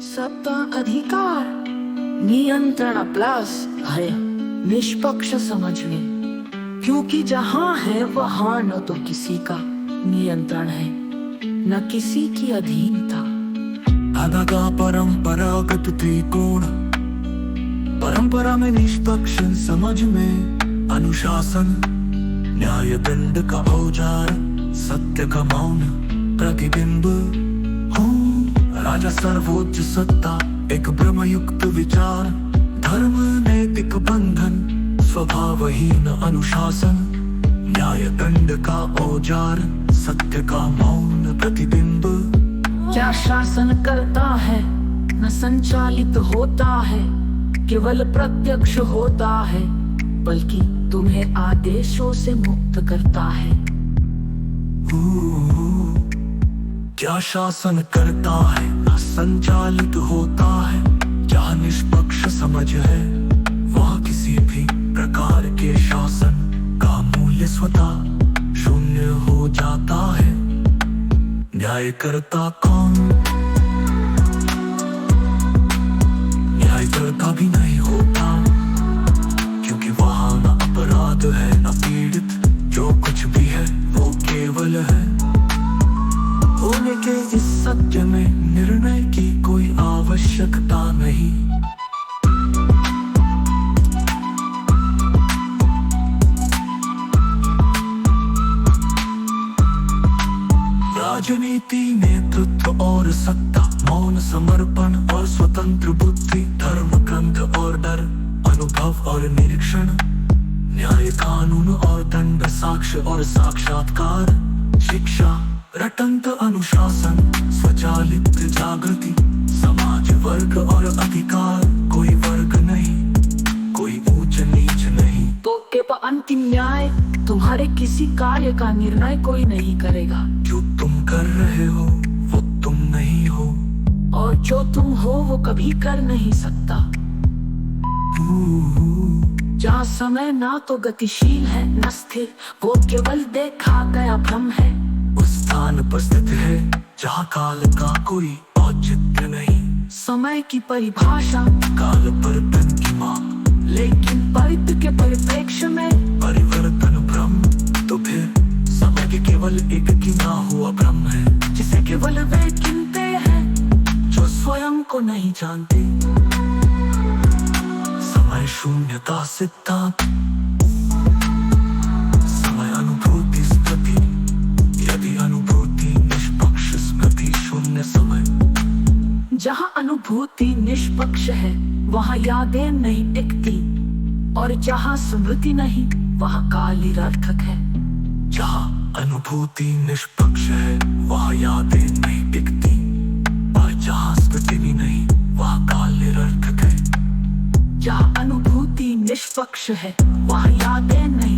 सत्ता, अधिकार, नियंत्रण प्लस है निष्पक्ष समझ में, क्योंकि जहाँ है वहाँ न तो किसी का नियंत्रण है न किसी की अधीनता। आगा परंपरागत त्रिकोण, परंपरा में निष्पक्ष, समझ में अनुशासन, न्याय दंड का औजार, सत्य का मौन प्रतिबिंब हूँ। राजा सर्वोच्च सत्ता, एक ब्रह्मयुक्त विचार, धर्म नैतिक बंधन, स्वभावहीन अनुशासन, न्याय दंड का औजार, सत्य का मौन प्रतिबिंब। क्या शासन करता है न संचालित होता है, केवल प्रत्यक्ष होता है, बल्कि तुम्हें आदेशों से मुक्त करता है। क्या शासन करता है न संचालित होता है, जहाँ निष्पक्ष समझ है वहाँ किसी भी प्रकार के शासन का मूल्य स्वतः शून्य हो जाता है। न्याय करता कौन? न्याय करता भी नहीं होता, क्योंकि वहाँ न अपराध है न पीड़ित, जो कुछ भी है वो केवल है। होने के इस सत्य में निर्णय की कोई आवश्यकता नहीं। राजनीति, नेतृत्व और सत्ता, मौन समर्पण और स्वतंत्र बुद्धि, धर्म ग्रंथ और डर, अनुभव और निरीक्षण, न्याय कानून और दंड, साक्ष्य और साक्षात्कार, शिक्षा, रटंत अनुशासन, स्वचालित जागृति, समाज, वर्ग और अधिकार, कोई वर्ग नहीं, कोई ऊंच नीच नहीं। तो केवल अंतिम न्याय, तुम्हारे किसी कार्य का निर्णय कोई नहीं करेगा। जो तुम कर रहे हो वो तुम नहीं हो, और जो तुम हो वो कभी कर नहीं सकता। जहाँ समय ना तो गतिशील है न स्थिर, वो केवल देखा गया भ्रम है। उस स्थान पर स्थित है जहाँ काल का कोई औचित्य नहीं। समय की परिभाषा, काल परिवर्तन की मांग, लेकिन परित के परिप्रेक्ष्य में परिवर्तन भ्रम। तो फिर समय के केवल एक गिना हुआ भ्रम है, जिसे केवल वे गिनते हैं जो स्वयं को नहीं जानते। समय शून्यता सिद्धांत, समय अनुभूति स्मृति, यदि अनुभूति निष्पक्ष, स्मृति शून्य समय। जहाँ अनुभूति निष्पक्ष है वहाँ यादें नहीं टिकती, और जहाँ स्मृति नहीं वहाँ काल निरर्थक है। जहाँ अनुभूति निष्पक्ष है वहाँ यादें नहीं टिकती, और जहाँ स्मृति भी नहीं वहाँ काल निरर्थक है। जहाँ अनुभूति निष्पक्ष है वहाँ यादें नहीं